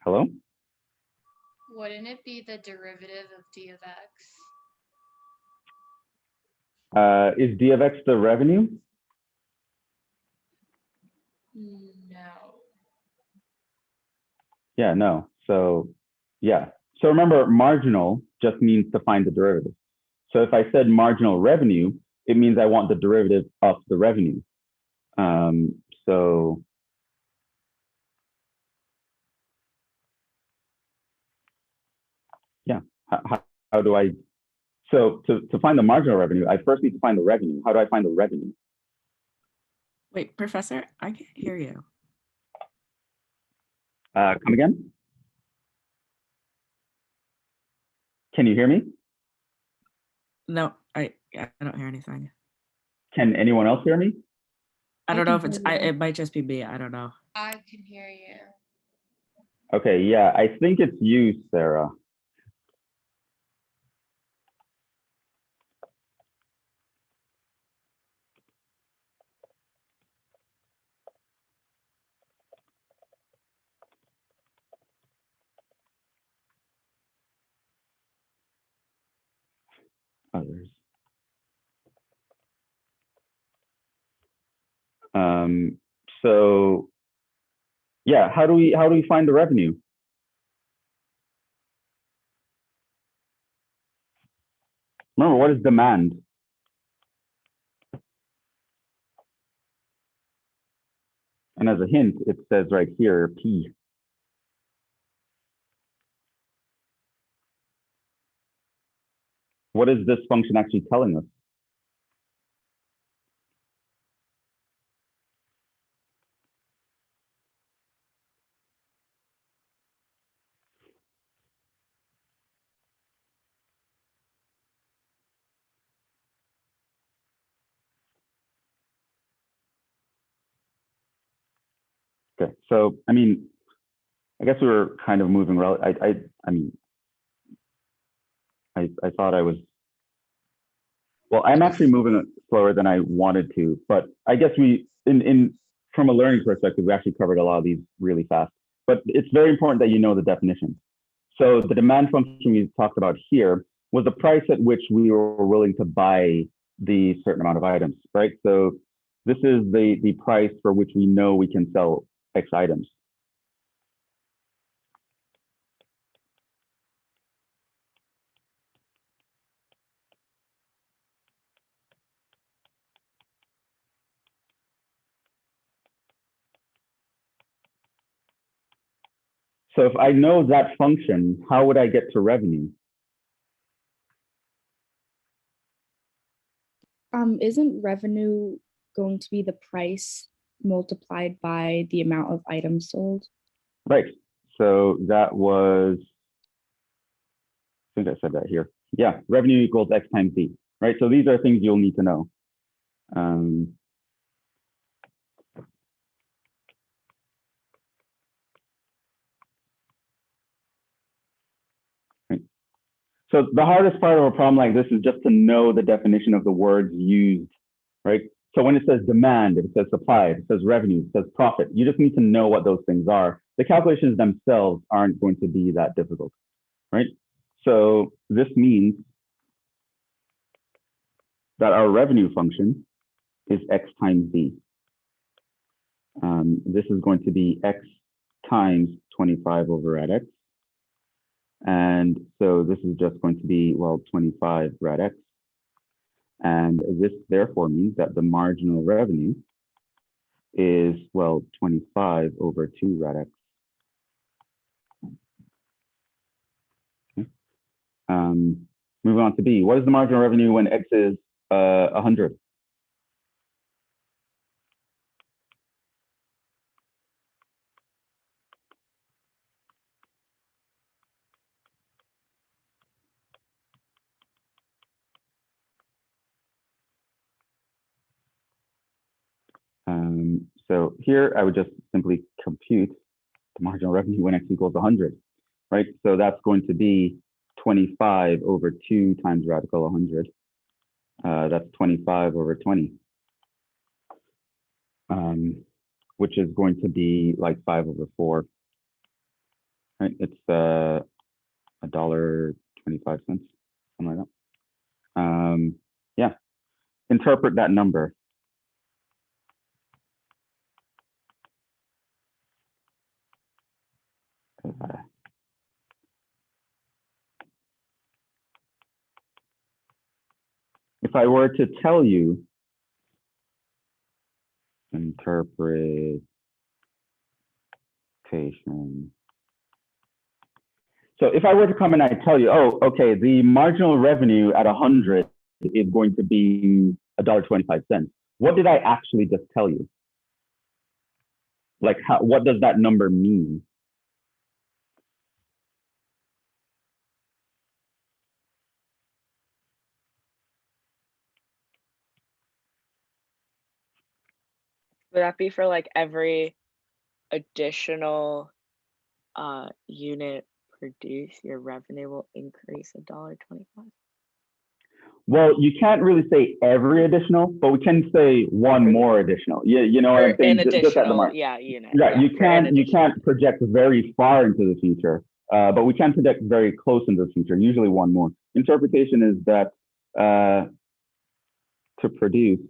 Hello? Wouldn't it be the derivative of d of x? Is d of x the revenue? No. Yeah, no. So yeah. So remember, marginal just means to find the derivative. So if I said marginal revenue, it means I want the derivative of the revenue. So yeah, how do I, so to find the marginal revenue, I first need to find the revenue. How do I find the revenue? Wait, Professor, I can't hear you. Come again? Can you hear me? No, I don't hear anything. Can anyone else hear me? I I don't know can if it's, hear you. it might just be me. I don't know. I can hear you. Okay, yeah, I think it's you, Sarah. Others. So yeah, how do we find the revenue? Remember, what is demand? And as a hint, it says right here, P. What is this function actually telling us? Okay, so I mean, I guess we were kind of moving. I mean, I thought I was. Well, I'm actually moving slower than I wanted to, but I guess from a learning perspective, we actually covered a lot of these really fast. But it's very important that you know the definition. So the demand function we talked about here was the price at which we were willing to buy the certain amount of items, right? So this is the price for which we know we can sell X items. So if I know that function, how would I get to revenue? Isn't revenue going to be the price multiplied by the amount of items sold? Right. So that was, I think I said that here. Yeah, revenue equals X times D, right? So these are things you'll need to know. Right. So the hardest part of a problem like this is just to know the definition of the words used, right? So when it says demand, it says supply, it says revenue, it says profit, you just need to know what those things are. The calculations themselves aren't going to be that difficult, right? So this means that our revenue function is X times D. This is going to be X times 25 over rad X. And so this is just going to be, well, 25 rad X. And this therefore means that the marginal revenue is, well, 25 over 2 rad X. Okay. Moving on to B. What is the marginal revenue when X is 100? So here I would just simply compute the marginal revenue when X equals 100, right? So that's going to be 25 over 2 times radical 100. That's 25 over 20, which is going to be like 5 over 4. right? It's $1.25, something like that. Yeah, interpret that number. If I were to tell you interpretation, so if I were to come and I tell you, oh, okay, the marginal revenue at 100 is going to be $1.25. What did I actually just tell you? Like, what does that number mean? Would that be for like every additional unit produced, your revenue will increase $1.25? Well, you can't really say every additional, but we can say one more additional. Yeah, you know what I'm saying? An Just at the mark. additional, unit. Right. Yeah, You can't project very far into the future, but we can project very close into the future. Usually one more. Interpretation is that to produce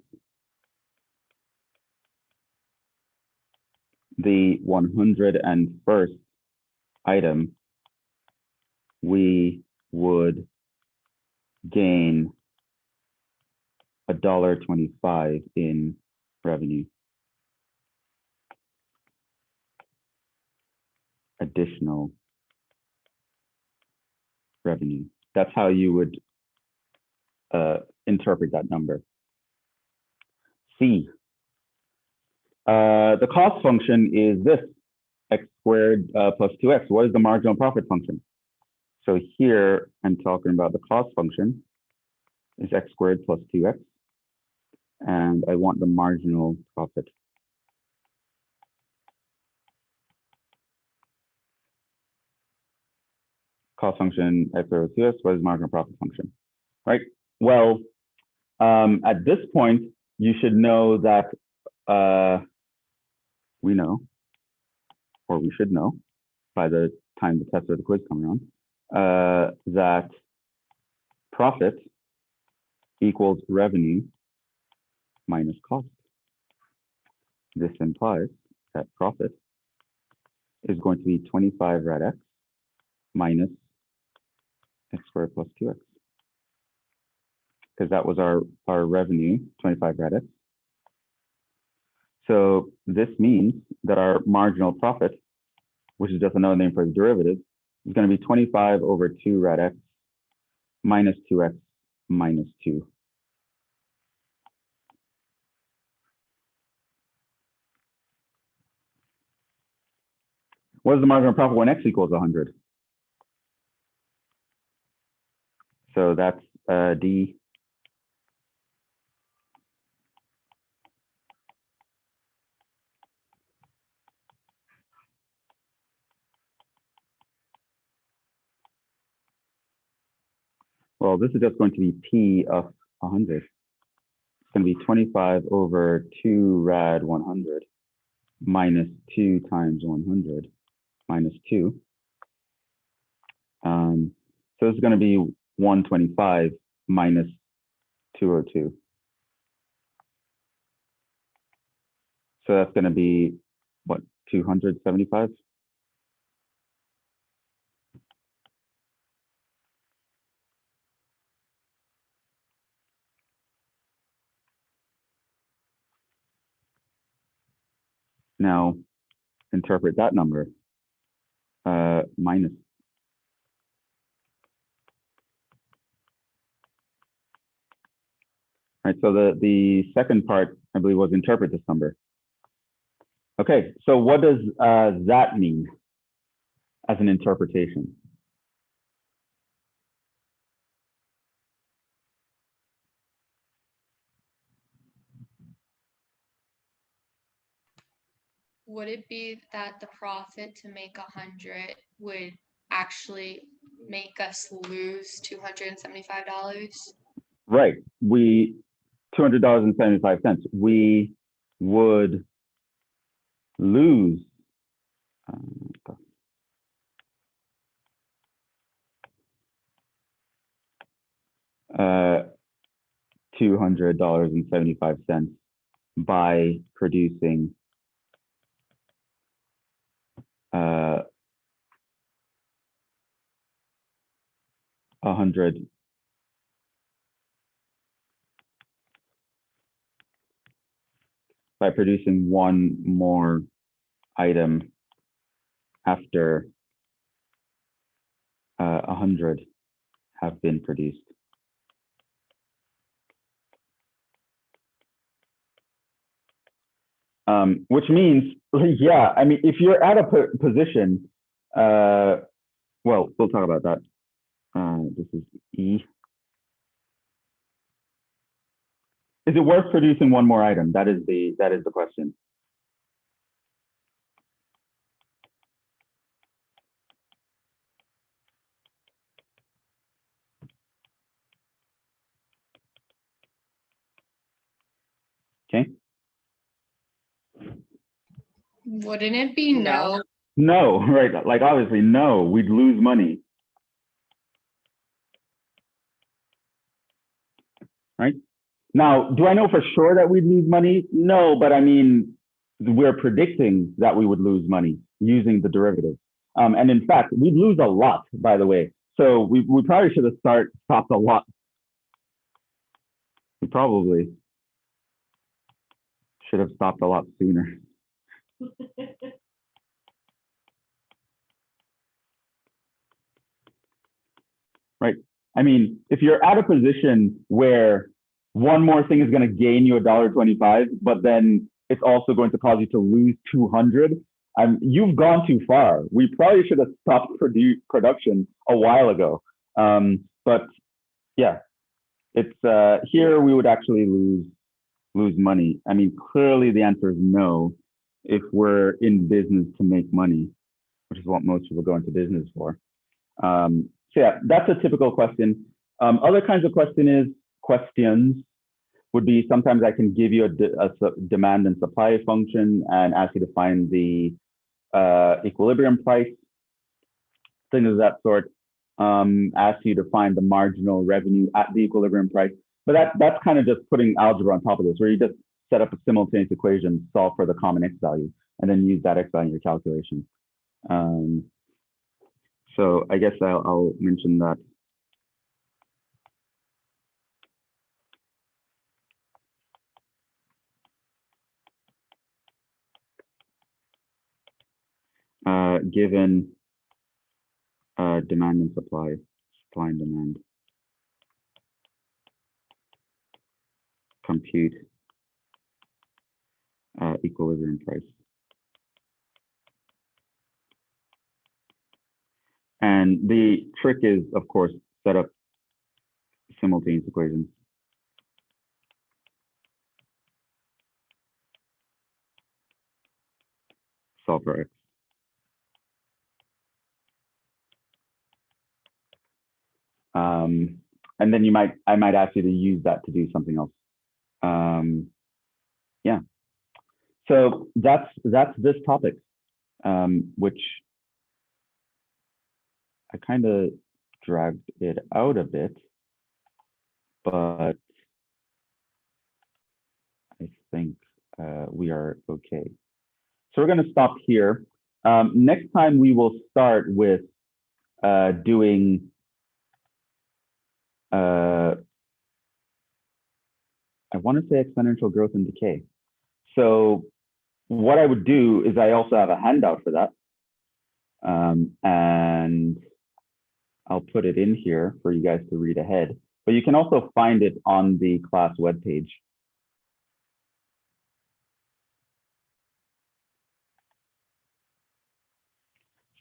the 101st item, we would gain $1.25 in revenue. Additional revenue. That's how you would interpret that number. C. The cost function is this, x squared plus 2x. What is the marginal profit function? So here I'm talking about the cost function is x squared plus 2x. And I want the marginal profit. Cost function x squared plus 2x, what is marginal profit function? Right? Well, at this point, you should know that we know, or we should know by the time the test or the quiz come around, that profit equals revenue minus cost. This implies that profit is going to be 25 rad x minus x squared plus 2x. Because that was our revenue, 25 rad x. So this means that our marginal profit, which is just another name for the derivative, is going to be 25 over 2 rad x minus 2x minus 2. What is the marginal profit when x equals 100? So that's D. Well, this is just going to be P of 100. It's going to be 25 over 2 rad 100 minus 2 times 100 minus 2. So this is going to be 125 minus 202. So that's going to be, what, 275? Now, interpret that number, minus. Right, so the second part, I believe, was interpret this number. Okay, so what does that mean as an interpretation? Would it be that the profit to make 100 would actually make us lose $275? Right, $200.75. We would lose $200.75 by producing 100 by producing one more item after 100 have been produced. Which means, yeah, I mean, if you're at a position, well, we'll talk about that. This is E. Is it worth producing one more item? That is the question. Okay. Wouldn't it be no? No, right? Like obviously, no. We'd lose money, right? Now, do I know for sure that we'd lose money? No, but I mean, we're predicting that we would lose money using the derivative. And in fact, we'd lose a lot, by the way. So we probably should have stopped a lot. We probably should have stopped a lot sooner. Right. I mean, if you're at a position where one more thing is going to gain you $1.25, but then it's also going to cause you to lose 200, you've gone too far. We probably should have stopped production a while ago. But yeah, it's here we would actually lose money. I mean, clearly the answer is no if we're in business to make money, which is what most people go into business for. So yeah, that's a typical question. Other kinds of questions would be sometimes I can give you a demand and supply function and ask you to find the equilibrium price, things of that sort. Ask you to find the marginal revenue at the equilibrium price. But that's kind of just putting algebra on top of this, where you just set up a simultaneous equation, solve for the common x value, and then use that x value in your calculation. So I guess I'll mention that. Given demand and supply and demand, compute equilibrium price. And the trick is, of course, set up simultaneous equations. Solve for x. And then I might ask you to use that to do something else. Yeah. So that's this topic, which I kind of dragged it out a bit, but I think we are okay. So we're going to stop here. Next time we will start with doing I want to say exponential growth and decay. So what I would do is I also have a handout for that. And I'll put it in here for you guys to read ahead, but you can also find it on the class webpage.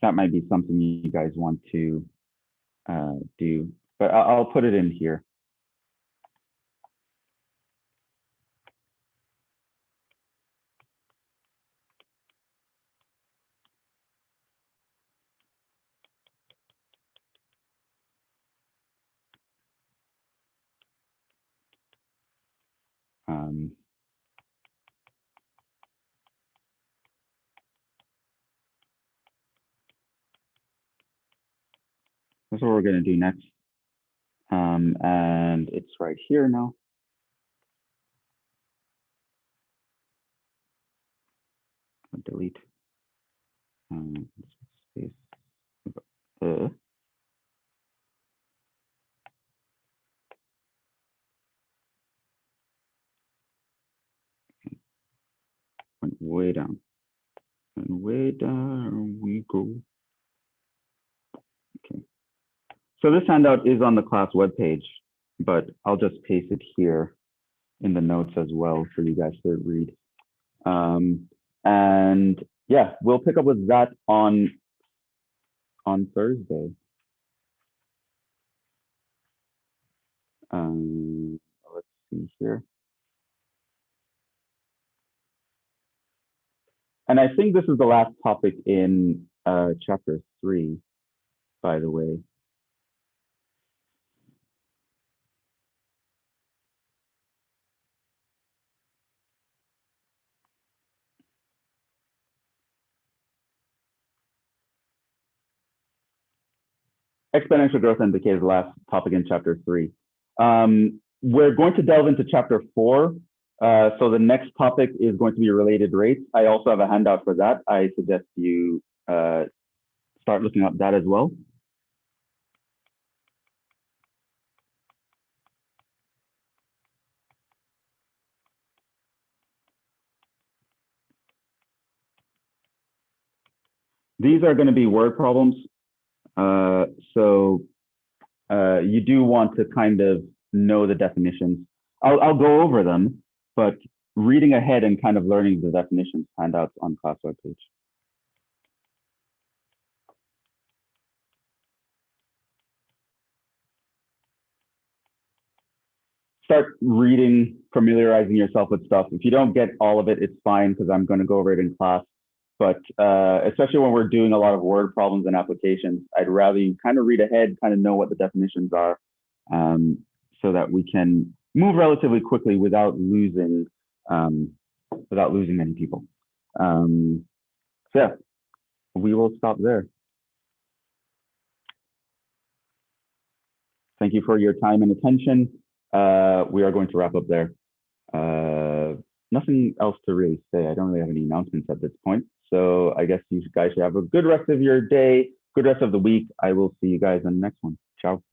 That might be something you guys want to do, but I'll put it in here. That's what we're going to do next. And it's right here now. Delete. Space. Went way down. And way down we go. Okay. So this handout is on the class webpage, but I'll just paste it here in the notes as well for you guys to read. And yeah, we'll pick up with that on Thursday. Let's see here. And I think this is the last topic in chapter 3, by the way. Exponential growth and decay is the last topic in chapter 3. We're going to delve into chapter 4. So the next topic is going to be related rates. I also have a handout for that. I suggest you start looking up that as well. These are going to be word problems. So you do want to kind of know the definitions. I'll go over them, but reading ahead and kind of learning the definitions, handouts on class webpage. Start reading, familiarizing yourself with stuff. If you don't get all of it, it's fine because I'm going to go over it in class. But especially when we're doing a lot of word problems and applications, I'd rather you kind of read ahead, kind of know what the definitions are, so that we can move relatively quickly without losing any people. So yeah, we will stop there. Thank you for your time and attention. We are going to wrap up there. Nothing else to really say. I don't really have any announcements at this point. So I guess you guys should have a good rest of your day, good rest of the week. I will see you guys in the next one. Ciao.